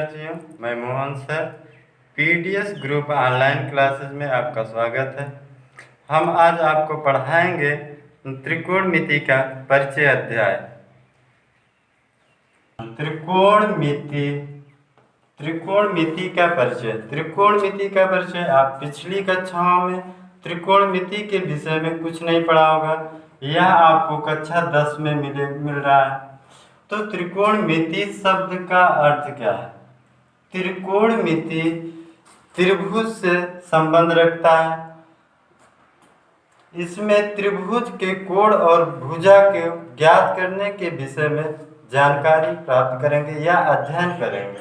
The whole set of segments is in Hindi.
विद्यार्थियों, मैं Mohan sir PDS group online classes में आपका स्वागत है। हम आज आपको पढ़ाएंगे त्रिकोणमिति का परिचय अध्याय। त्रिकोणमिति त्रिकोणमिति का परिचय आप पिछली कक्षाओं में त्रिकोणमिति के विषय में कुछ नहीं पढ़ा होगा। यह आपको कक्षा 10 में मिल रहा है। तो त्रिकोणमिति शब्द का अर्थ क्या है? त्रिकोणमिति त्रिभुज से संबंध रखता है। इसमें त्रिभुज के कोण और भुजा को ज्ञात करने के विषय में जानकारी प्राप्त करेंगे या अध्ययन करेंगे।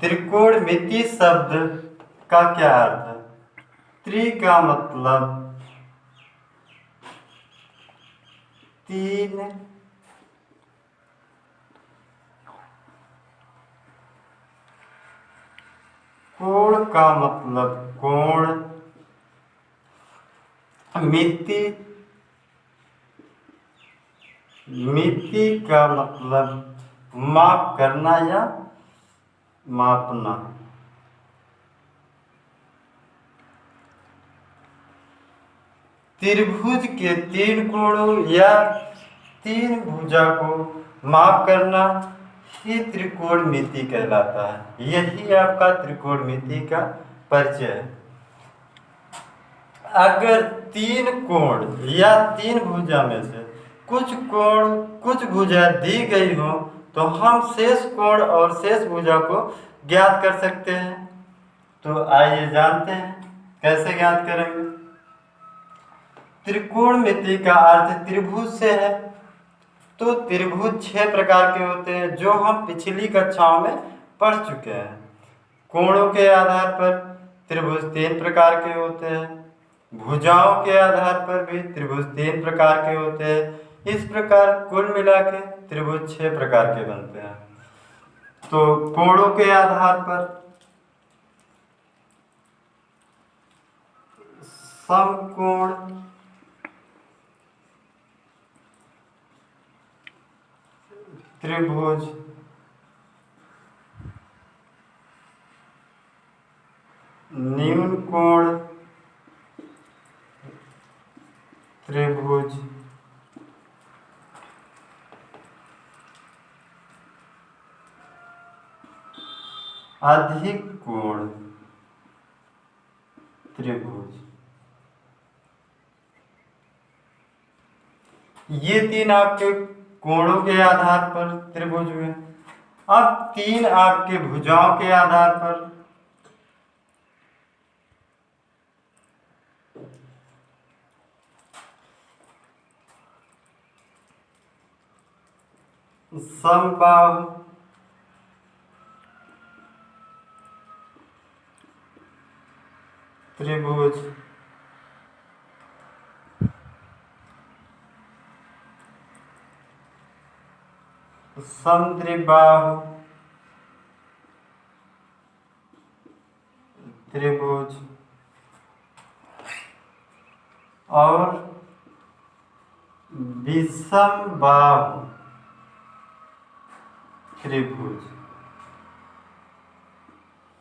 त्रिकोणमिति शब्द का क्या अर्थ है? त्रि का मतलब तीन, कोण का मतलब कोण, मिति का मतलब माप करना या मापना। त्रिभुज के तीन कोणों या तीन भुजा को माप करना ही त्रिकोणमिति कहलाता है। यही आपका त्रिकोणमिति का परिचय है। अगर तीन कोण या तीन भुजा में से कुछ भुजा दी गई हो तो हम शेष कोण और शेष भुजा को ज्ञात कर सकते हैं। तो आइए जानते हैं कैसे ज्ञात करेंगे। त्रिकोणमिति का अर्थ त्रिभुज से है। तो त्रिभुज 6 प्रकार के होते हैं जो हम पिछली कक्षाओं में पढ़ चुके हैं। कोणों के आधार पर त्रिभुज 3 प्रकार के होते हैं। भुजाओं के आधार पर भी त्रिभुज 3 प्रकार के होते हैं। इस प्रकार कुल मिला के त्रिभुज 6 प्रकार के बनते हैं। तो कोणों के आधार पर समकोण, त्रिभुज, न्यून कोण त्रिभुज, अधिक कोण त्रिभुज, ये तीन आपके कोणों के आधार पर त्रिभुज हुए। अब तीन आपके भुजाओं के आधार पर समबाहु, त्रिभुज, समद्विबाहु त्रिभुज और विषमबाहु त्रिभुज।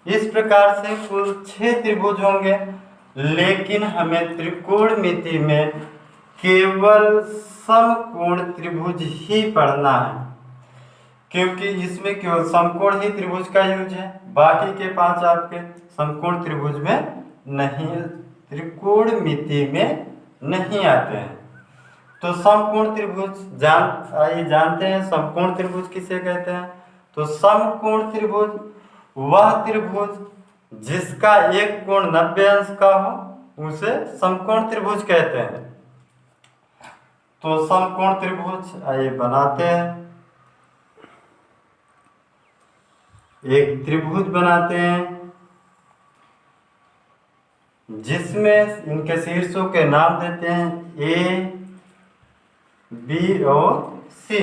इस प्रकार से कुल 6 त्रिभुज होंगे। लेकिन हमें त्रिकोणमिति में केवल समकोण त्रिभुज ही पढ़ना है, क्योंकि इसमें केवल समकोण ही त्रिभुज का यूज है। बाकी के 5 आपके समकोण त्रिभुज में नहीं, त्रिकोणमिति में नहीं आते हैं। तो समकोण त्रिभुज आइए जानते हैं समकोण त्रिभुज किसे कहते हैं। तो समकोण त्रिभुज वह त्रिभुज जिसका एक कोण 90 अंश का हो उसे समकोण त्रिभुज कहते हैं। तो समकोण त्रिभुज आइए बनाते हैं। एक त्रिभुज बनाते हैं जिसमें इनके शीर्षों के नाम देते हैं ए, बी और सी।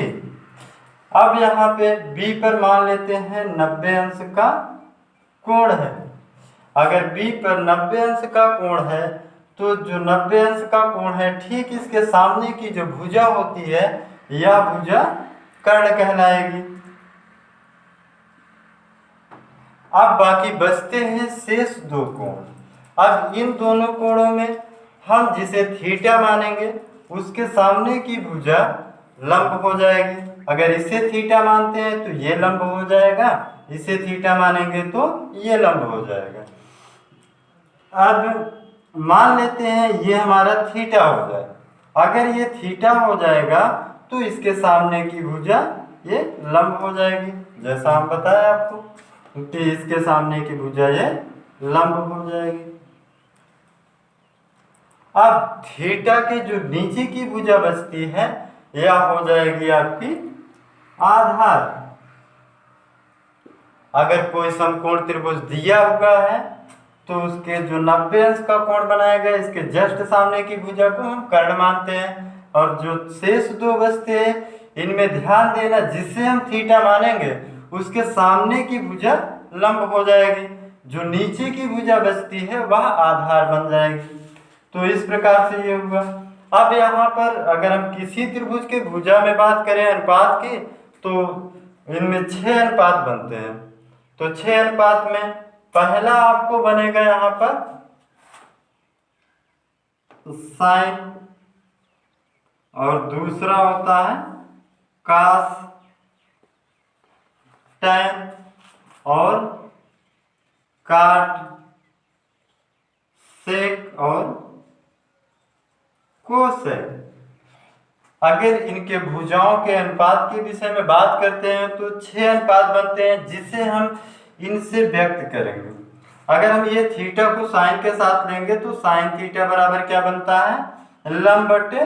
अब यहाँ पे बी पर मान लेते हैं 90 अंश का कोण है। अगर बी पर 90 अंश का कोण है तो जो 90 अंश का कोण है ठीक इसके सामने की जो भुजा होती है यह भुजा कर्ण कहलाएगी। अब बाकी बचते हैं शेष दो कोण। अब इन दोनों कोणों में हम जिसे थीटा मानेंगे उसके सामने की भुजा लंब हो जाएगी। अगर इसे थीटा मानते हैं तो ये लंब हो जाएगा, इसे थीटा मानेंगे तो ये लंब हो जाएगा। अब मान लेते हैं ये हमारा थीटा हो जाए। अगर ये थीटा हो जाएगा तो इसके सामने की भुजा ये लंब हो जाएगी, जैसा हम बताया आपको कि इसके सामने की भुजा ये लंब हो जाएगी। अब थीटा के जो नीचे की भुजा बचती है यह हो जाएगी आपकी आधार। अगर कोई समकोण त्रिभुज दिया हुआ है तो उसके जो 90 अंश का कोण बनाएगा इसके जस्ट सामने की भुजा को हम कर्ण मानते हैं। और जो शेष दो बचते हैं इनमें ध्यान देना, जिसे हम थीटा मानेंगे उसके सामने की भुजा लंब हो जाएगी, जो नीचे की भुजा बचती है वह आधार बन जाएगी। तो इस प्रकार से ये हुआ। अब यहाँ पर अगर हम किसी त्रिभुज के भुजा में बात करें अनुपात की, तो इनमें 6 अनुपात बनते हैं। तो 6 अनुपात में पहला आपको बनेगा यहाँ पर साइन, और दूसरा होता है कास, टैन और काट, सेक और कोसेक। अगर इनके भुजाओं के अनुपात के विषय में बात करते हैं तो 6 अनुपात बनते हैं जिसे हम इनसे व्यक्त करेंगे। अगर हम ये थीटा को साइन के साथ लेंगे तो साइन थीटा बराबर क्या बनता है, लंब बटे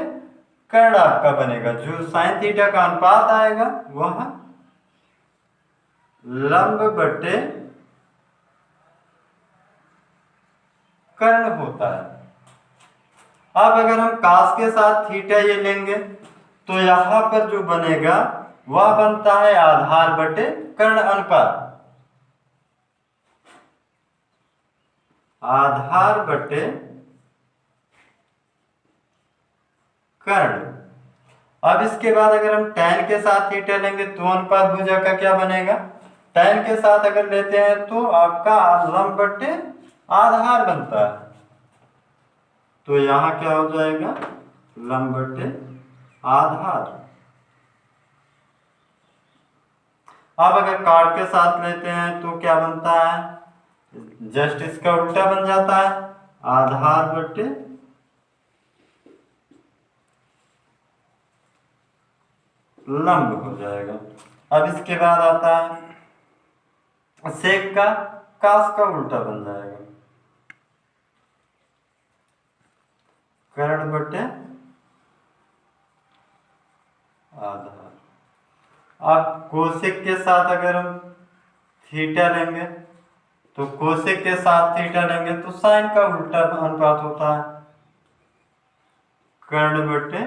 कर्ण आपका बनेगा। जो साइन थीटा का अनुपात आएगा वह लंब बटे कर्ण होता है। अब अगर हम कास के साथ थीटा ये लेंगे तो यहां पर जो बनेगा वह बनता है आधार बटे कर्ण अनुपात। आधार बटे कर्ण। अब इसके बाद अगर हम टैन के साथ थीटा लेंगे तो अनुपात भुजा का क्या बनेगा, टैन के साथ अगर लेते हैं तो आपका लंब बटे आधार बनता है। तो यहां क्या हो जाएगा, लंब बटे आधार। अब अगर काट के साथ लेते हैं तो क्या बनता है, जस्ट इसका उल्टा बन जाता है, आधार बटे लंब हो जाएगा। अब इसके बाद आता है सेक का, कास का उल्टा बन जाएगा, कर्ण बटे आधार। अब कोसेक के साथ अगर हम थीटा लेंगे तो कोसेक के साथ थीटा लेंगे तो साइन का उल्टा अनुपात होता है, कर्ण बटे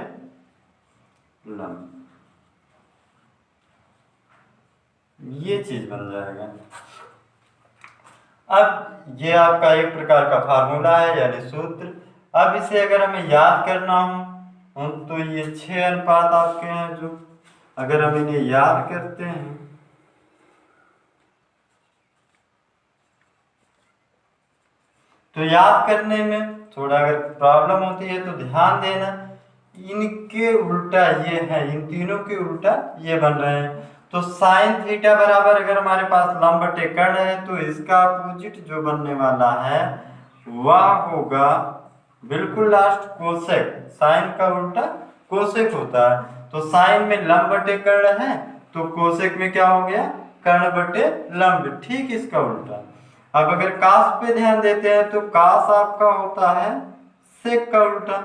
लंब। ये चीज बन जाएगा। अब ये आपका एक प्रकार का फार्मूला है यानी सूत्र। अब इसे अगर हमें याद करना हो तो ये 6 अनुपात आपके हैं, जो अगर हम इन्हें याद करते हैं तो याद करने में थोड़ा अगर प्रॉब्लम होती है तो ध्यान देना, इनके उल्टा ये है, इन तीनों के उल्टा ये बन रहे हैं। तो साइन थीटा बराबर अगर हमारे पास लंब बटे कर्ण है तो इसका अपोजिट जो बनने वाला है वह होगा बिल्कुल लास्ट कोसेक। साइन का उल्टा कोसेक होता है। तो साइन में लंब बटे कर्ण है तो कोसेक में क्या हो गया, कर्ण बटे लंब, ठीक इसका उल्टा। अब अगर कास पे ध्यान देते हैं तो कास आपका होता है सेक का उल्टा।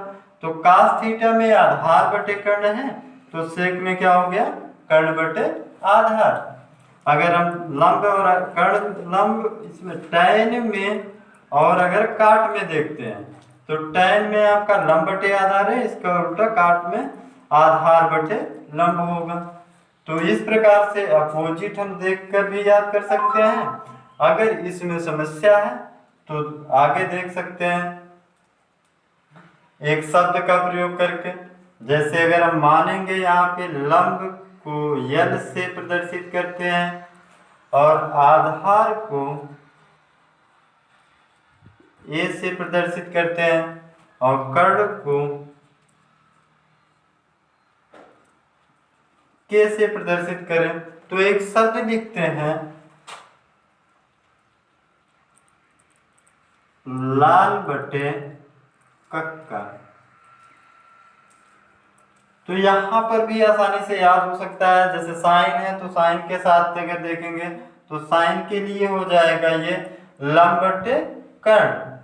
तो कास थीटा में आधार बटे कर्ण है तो सेक में क्या हो गया, कर्ण बटे आधार। अगर हम लंब और कर्ण, लंब इसमें टैन में और अगर काट में देखते हैं तो टैन में आपका लंब बटे आधार है, इसका उल्टा काट में आधार बटे लंब होगा। तो इस प्रकार से अपोजिट हम देखकर भी याद कर सकते हैं। अगर इसमें समस्या है तो आगे देख सकते हैं एक शब्द का प्रयोग करके। जैसे अगर हम मानेंगे यहाँ पे लंब को यल से प्रदर्शित करते हैं और आधार को ए से प्रदर्शित करते हैं और कर्ण को के से प्रदर्शित करें तो एक शब्द लिखते हैं लाल बटे कक्का। तो यहाँ पर भी आसानी से याद हो सकता है, जैसे साइन है तो साइन के साथ अगर देखेंगे तो साइन के लिए हो जाएगा ये लंब बटे कर्ण,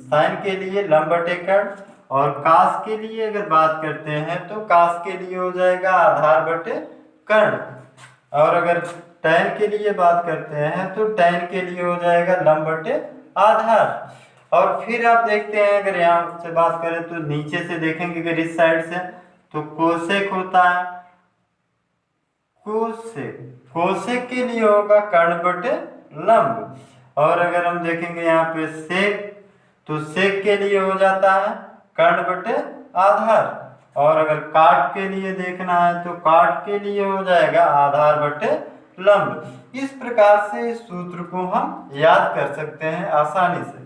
साइन के लिए लंब बटे कर्ण, और कास के लिए अगर बात करते हैं तो कास के लिए हो जाएगा आधार बटे कर्ण, और अगर टैन के लिए बात करते हैं तो टैन के लिए हो जाएगा लंब बटे आधार। और फिर आप देखते हैं अगर यहाँ से बात करें तो नीचे से देखेंगे अगर इस साइड से तो कोसेक होता है, कोसेक, कोसेक के लिए होगा कर्ण बटे लंब, और अगर हम देखेंगे यहाँ पे सेक तो सेक के लिए हो जाता है कर्ण बटे आधार, और अगर काट के लिए देखना है तो काट के लिए हो जाएगा आधार बटे लंब। इस प्रकार से इस सूत्र को हम याद कर सकते हैं आसानी से।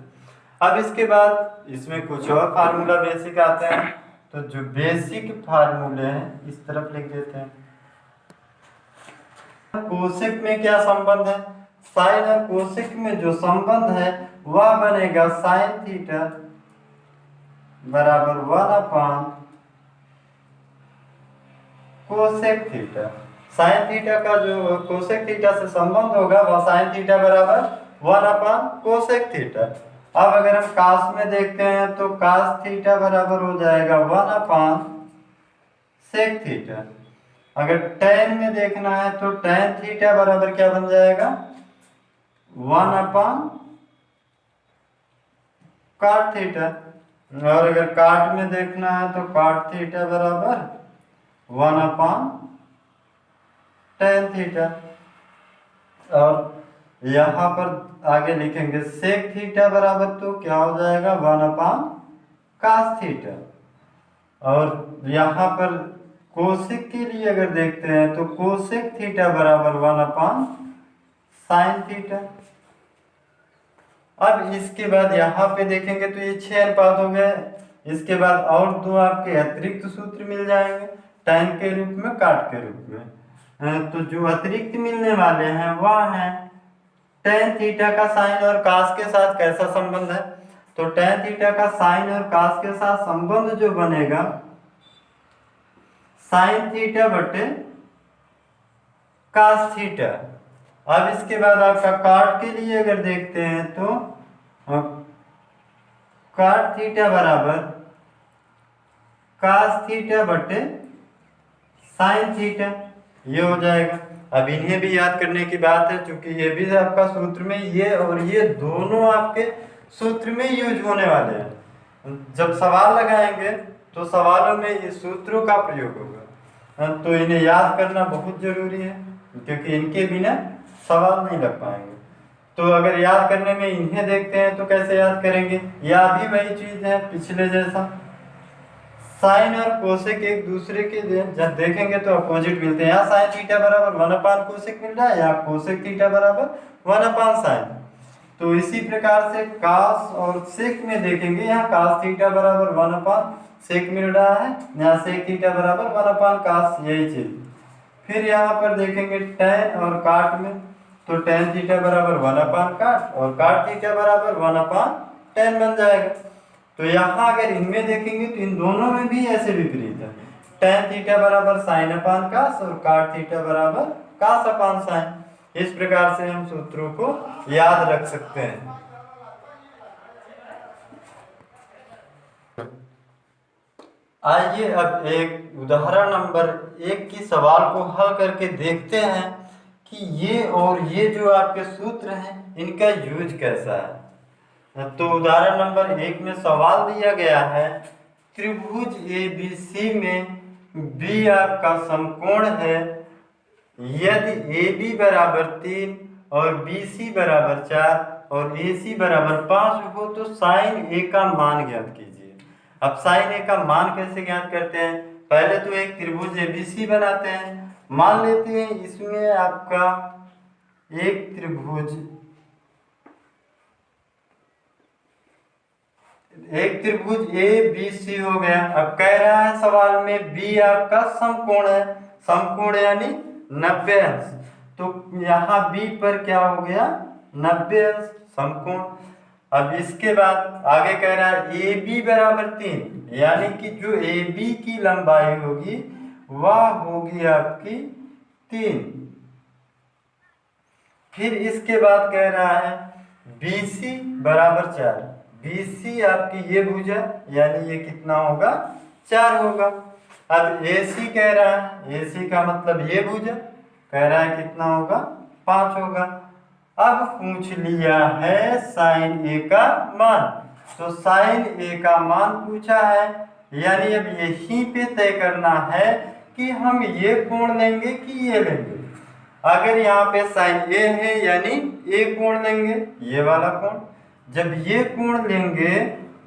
अब इसके बाद इसमें कुछ और फार्मूला बेसिक आते हैं, तो जो बेसिक फार्मूले हैं इस तरफ लिख देते हैं। कोसेक में क्या संबंध है, साइन और कोसेक में जो संबंध है वह बनेगा साइन थीटा बराबर 1 कोसेक थीटा। साइन थीटा का जो कोसेक थीटा से संबंध होगा वह साइन थीटा बराबर 1 कोसेक थीटा। अब अगर हम कास में देखते हैं तो कास थीटा बराबर हो जाएगा 1 सेक थीटा। अगर टैन में देखना है तो टैन थीटा बराबर क्या बन जाएगा 1 काट थीटा, और अगर काट में देखना है तो काट थीटा बराबर 1 टैन थीटा, और यहाँ पर आगे लिखेंगे सेक थीटा बराबर तो क्या हो जाएगा 1 कास थीटा, और यहाँ पर कोसेक के लिए अगर देखते हैं तो कोसेक थीटा बराबर 1 साइन थीटा। अब इसके बाद यहाँ पे देखेंगे तो ये 6 अनुपात हो गए। इसके बाद और दो आपके अतिरिक्त सूत्र मिल जाएंगे टैन के रूप में काट के रूप में। तो जो अतिरिक्त मिलने वाले हैं वह हैं टैन थीटा का साइन और कास के साथ कैसा संबंध है, तो टैन थीटा का साइन और कास के साथ संबंध जो बनेगा साइन थीटा बटे कास थीटा। अब इसके बाद आपका काट के लिए अगर देखते हैं तो काट थीटा बराबर कास थीटा बटे साइन थीटा, ये हो जाएगा। अब इन्हें भी याद करने की बात है, क्योंकि ये भी आपका सूत्र में ये और ये दोनों आपके सूत्र में यूज होने वाले हैं। जब सवाल लगाएंगे तो सवालों में इस सूत्रों का प्रयोग होगा, तो इन्हें याद करना बहुत जरूरी है, क्योंकि इनके बिना सवाल नहीं लग पाएंगे। तो अगर याद करने में इन्हें देखते हैं तो कैसे याद करेंगे, या भी वही चीज है पिछले जैसा, साइन और कोसेक एक दूसरे के जब देखेंगे तो अपोजिट मिलते हैं। यहाँ साइन थीटा बराबर 1 कोसेक मिल रहा है, यहाँ कोसेक थीटा बराबर 1 साइन। तो इसी प्रकार से कास और सेक में देखेंगे, यहाँ कास थीटा बराबर 1 सेक मिल रहा है, यहाँ सेक थीटा बराबर 1 कास, यही चीज। फिर यहाँ पर देखेंगे टैन और काट में, तो टैन थीटा बराबर 1 काट और काट थीटा बराबर 1 टैन बन जाएगा। तो यहाँ अगर इनमें देखेंगे तो इन दोनों में भी ऐसे विपरीत है, टैन थीटा बराबर साइन अपान कास और काट थीटा बराबर कास अपान साइन। इस प्रकार से हम सूत्रों को याद रख सकते हैं। आइए अब एक उदाहरण नंबर 1 की सवाल को हल करके देखते हैं कि ये और ये जो आपके सूत्र हैं इनका यूज कैसा है। तो उदाहरण नंबर 1 में सवाल दिया गया है, त्रिभुज ABC में B आपका समकोण है, यदि AB बराबर 3 और BC बराबर 4 और AC बराबर 5 हो तो साइन A का मान ज्ञात कीजिए। अब साइन A का मान कैसे ज्ञात करते हैं, पहले तो एक त्रिभुज ABC बनाते हैं, मान लेते हैं इसमें आपका एक त्रिभुज ए बी सी हो गया। अब कह रहा है सवाल में बी आपका समकोण है, समकोण यानी 90 अंश। तो यहाँ बी पर क्या हो गया 90 अंश समकोण। अब इसके बाद आगे कह रहा है ए बी बराबर 3, यानी कि जो ए बी की लंबाई होगी वह होगी आपकी 3। फिर इसके बाद कह रहा है बी सी बराबर 4, बी सी आपकी ये भुजा यानी ये कितना होगा 4 होगा। अब ए सी कह रहा है, ए सी का मतलब ये भुजा कह रहा है कितना होगा 5 होगा। अब पूछ लिया है साइन ए का मान, तो साइन ए का मान पूछा है, यानी अब यहीं पे तय करना है कि हम ये कोण लेंगे कि ये लेंगे। अगर यहाँ पे साइन ए है यानी ए कोण लेंगे, ये वाला कोण। जब ये कोण लेंगे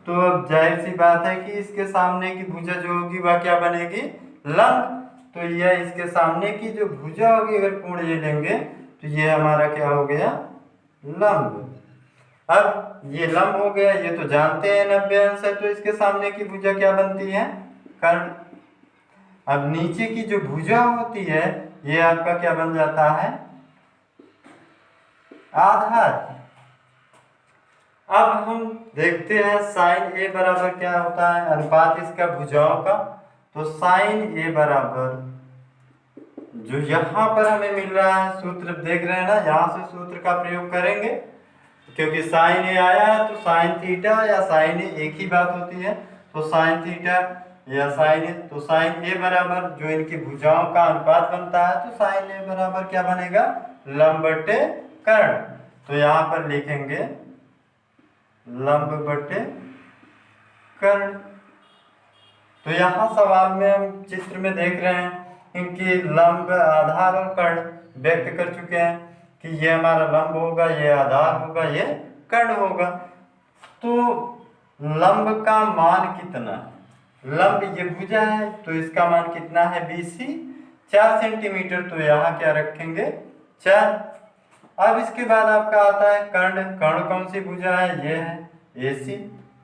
तो अब जाहिर सी बात है कि इसके सामने की भुजा जो होगी वह क्या बनेगी लंब। तो यह इसके सामने की जो भुजा होगी अगर कोण ये लेंगे तो ये हमारा क्या हो गया लंब। अब ये लंब हो गया, ये तो जानते हैं 90 अंश है, तो इसके सामने की भुजा क्या बनती है कर्ण। अब नीचे की जो भुजा होती है ये आपका क्या बन जाता है आधार। अब हम देखते हैं साइन ए बराबर क्या होता है अनुपात इसका भुजाओं का। तो साइन ए बराबर जो यहाँ पर हमें मिल रहा है सूत्र देख रहे हैं ना, यहाँ से सूत्र का प्रयोग करेंगे क्योंकि साइन ए आया है तो साइन थीटा या साइन ए एक ही बात होती है। तो साइन थीटा या साइन ए, तो साइन ए बराबर जो इनकी भुजाओं का अनुपात बनता है तो साइन ए बराबर क्या बनेगा लंब बटे कर्ण। तो यहाँ पर लिखेंगे लंब बटे कर्ण। तो यहाँ सवाल में हम चित्र में देख रहे हैं इनकी लंब आधार और कर्ण व्यक्त कर चुके हैं कि ये हमारा लंब होगा, ये आधार होगा, ये कर्ण होगा। तो लंब का मान कितना है, लंब ये भुजा है तो इसका मान कितना है BC 4 सेंटीमीटर। तो यहाँ क्या रखेंगे 4। अब इसके बाद आपका आता है कर्ण। कर्ण कौन सी भुजा है ये है AC,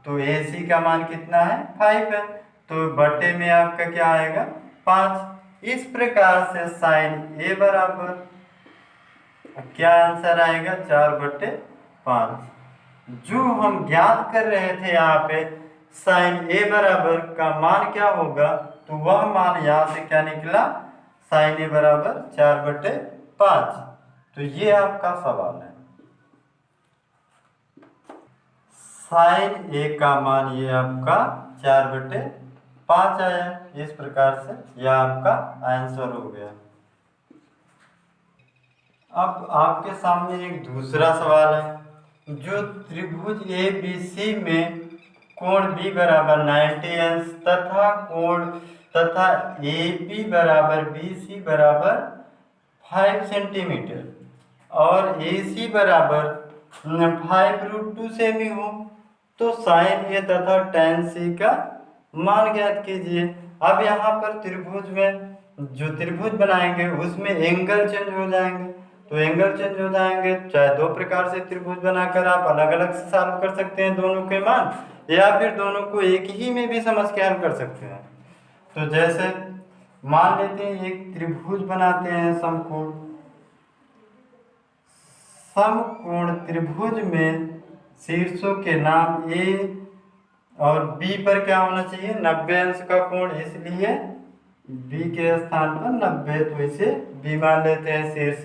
तो AC का मान कितना है 5 है, तो बटे में आपका क्या आएगा 5। इस प्रकार से साइन ए बराबर क्या आंसर आएगा 4/5। जो हम ज्ञात कर रहे थे यहाँ पे साइन ए बराबर का मान क्या होगा, तो वह मान यहाँ से क्या निकला साइन ए बराबर 4/5। तो ये आपका सवाल है। साइन ए का मान ये आपका 4/5 आया। इस प्रकार से यह आपका आंसर हो गया। अब आपके सामने एक दूसरा सवाल है। जो त्रिभुज ABC में कोण B बराबर 90 अंश तथा AB बराबर BC बराबर 5 सेंटीमीटर और AC बराबर 5√2 सेमी हो, तो साइन ए तथा tan C का मान ज्ञात कीजिए। अब यहाँ पर त्रिभुज में जो त्रिभुज बनाएंगे उसमें एंगल चेंज हो जाएंगे, तो एंगल चेंज हो जाएंगे। चाहे दो प्रकार से त्रिभुज बनाकर आप अलग अलग से सॉल्व कर सकते हैं दोनों के मान, या फिर दोनों को एक ही में भी समझ के हल कर सकते हैं। तो जैसे मान लेते हैं एक त्रिभुज बनाते हैं समकोण। समकोण त्रिभुज में शीर्षों के नाम A और B पर क्या होना चाहिए 90 अंश का कोण, इसलिए B के स्थान पर 90, तो इसे B मान लेते हैं शीर्ष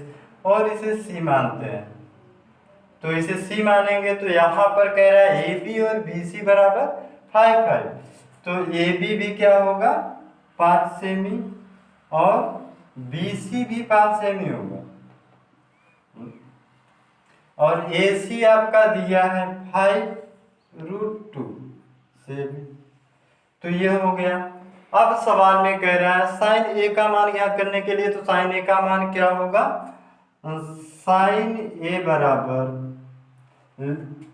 और इसे C मानते हैं। तो इसे C मानेंगे तो यहाँ पर कह रहा है AB और BC बराबर 5, तो AB भी क्या होगा 5 सेमी और BC भी 5 सेमी होगा और AC आपका दिया है 5√2 सेमी। तो ये हो गया। अब सवाल में कह रहा है साइन ए का मान ज्ञात करने के लिए, तो साइन ए का मान क्या होगा साइन ए बराबर,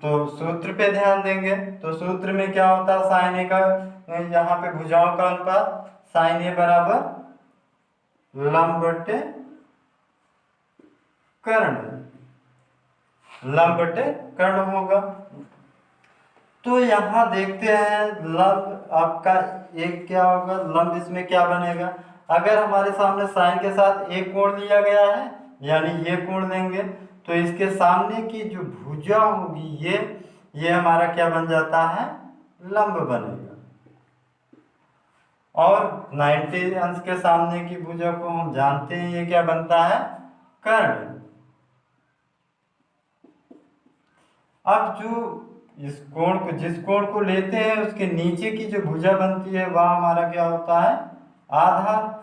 तो सूत्र पे ध्यान देंगे। तो सूत्र में क्या होता है साइन ए का, यहाँ पे भुजाओं का अनुपात, साइन ए बराबर लंब बटे कर्ण, लंब बटे कर्ण होगा। तो यहाँ देखते हैं लंब आपका एक क्या होगा, लंब इसमें क्या बनेगा। अगर हमारे सामने साइन के साथ एक कोण दिया गया है, यानी ये कोण लेंगे, तो इसके सामने की जो भुजा होगी ये हमारा क्या बन जाता है, लंब बनेगा। और 90 अंश के सामने की भुजा को हम जानते हैं ये क्या बनता है, कर्ण। अब जो इस कोण को, जिस कोण को लेते हैं उसके नीचे की जो भुजा बनती है वह हमारा क्या होता है, आधार।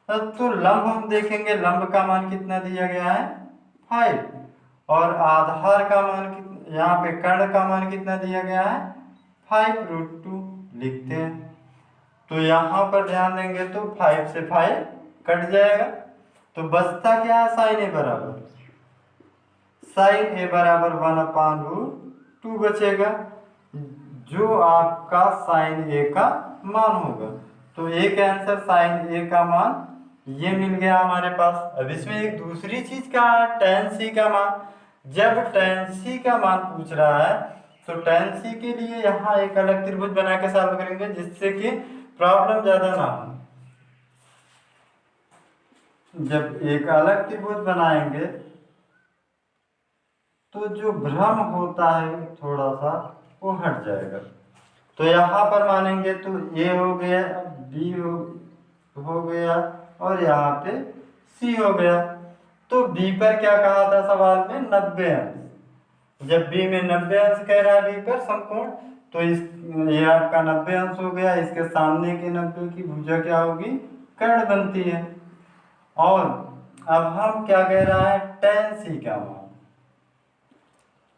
तो लंब हम देखेंगे, लंब का मान कितना दिया गया है 5, और आधार का मान कितना, यहाँ पे कर्ण का मान कितना दिया गया है 5√2 लिखते हैं। तो यहाँ पर ध्यान देंगे तो 5 से 5 कट जाएगा, तो बचता क्या है, साइन ए बराबर, साइन ए बराबर 1/√2 बचेगा, जो आपका साइन ए का मान होगा। तो एक आंसर साइन ए का मान ये मिल गया हमारे पास। अब इसमें एक दूसरी चीज का है, tan c का मान। जब tan c का मान पूछ रहा है तो tan c के लिए यहाँ एक अलग त्रिभुज बना के सॉल्व करेंगे, जिससे कि प्रॉब्लम ज्यादा ना हो। जब एक अलग त्रिभुज बनाएंगे तो जो भ्रम होता है थोड़ा सा वो हट जाएगा। तो यहाँ पर मानेंगे तो ए हो गया, बी हो गया, और यहाँ पे सी हो गया। तो बी पर क्या कहा था सवाल में, 90 अंश। जब बी में 90 अंश कह रहा है बी पर समकोण, तो ये आपका 90 अंश हो गया। इसके सामने के 90 की भुजा क्या होगी, कर्ण बनती है। और अब हम क्या कह रहा है, tan c का मान,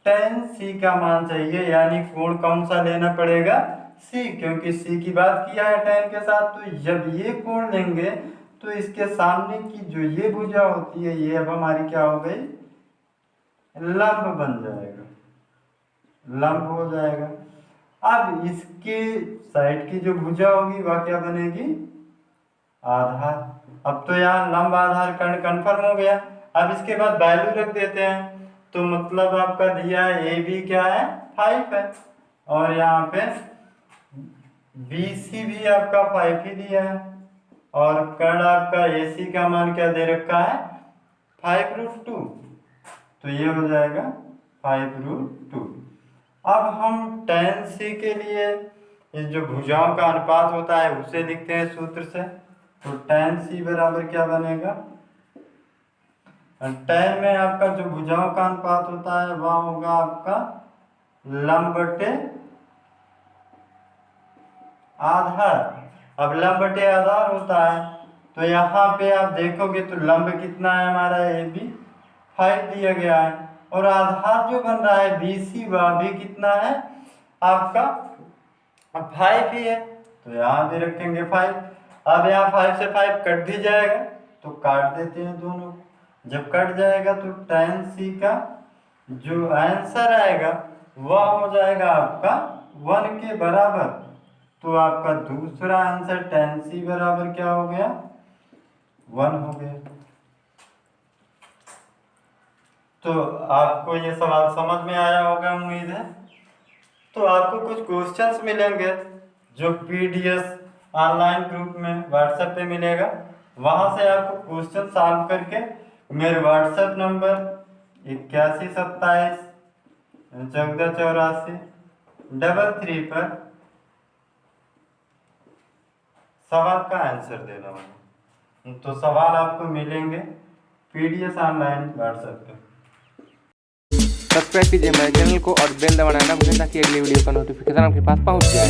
tan c का मान चाहिए, यानी कोण कौन सा लेना पड़ेगा, c, क्योंकि c की बात किया है tan के साथ। तो जब ये कोण लेंगे तो इसके सामने की जो ये भुजा होती है ये अब हमारी क्या हो गई, लंब बन जाएगा, लंब हो जाएगा। अब इसके साइड की जो भुजा होगी वह क्या बनेगी, आधार। अब तो यहाँ लंब आधार कर्ण कन्फर्म हो गया। अब इसके बाद वैल्यू रख देते हैं, तो मतलब आपका दिया है ए बी क्या है 5 है, और यहाँ पे बी सी भी आपका 5 ही दिया है, और कर्ण आपका ए सी का मान क्या दे रखा है 5√2, तो ये हो जाएगा 5√2। अब हम tan c के लिए इस जो भुजाओं का अनुपात होता है उसे लिखते हैं सूत्र से। तो tan c बराबर क्या बनेगा, tan में आपका जो भुजाओं का अनुपात होता है वह होगा आपका लंब बटे आधार। अब लंब बटे आधार होता है, तो यहाँ पे आप देखोगे तो लंब कितना है हमारा, ए बी 5 दिया गया है, और आधार जो बन रहा है बी सी वह भी कितना है आपका 5 ही है, तो यहाँ भी रखेंगे 5। अब यहाँ 5 से 5 कट भी जाएगा, तो काट देते हैं दोनों। जब कट जाएगा तो tan c का जो आंसर आएगा वह हो जाएगा आपका 1 के बराबर। तो आपका दूसरा आंसर tan c बराबर क्या हो गया, 1 हो गया। तो आपको ये सवाल समझ में आया होगा उम्मीद है। तो आपको कुछ क्वेश्चंस मिलेंगे जो पीडीएफ ऑनलाइन ग्रुप में व्हाट्सएप पे मिलेगा, वहां से आपको क्वेश्चन सॉल्व करके मेरे व्हाट्सएप नंबर 8127 1484 33 पर सवाल का आंसर देना होगा। तो सवाल आपको मिलेंगे पीडीएफ ऑनलाइन व्हाट्सएप पे। सब्सक्राइब कीजिए मेरे चैनल को और बेल दबाना ना भूलें ताकि अगली वीडियो का नोटिफिकेशन आपके पास पहुंच जाए।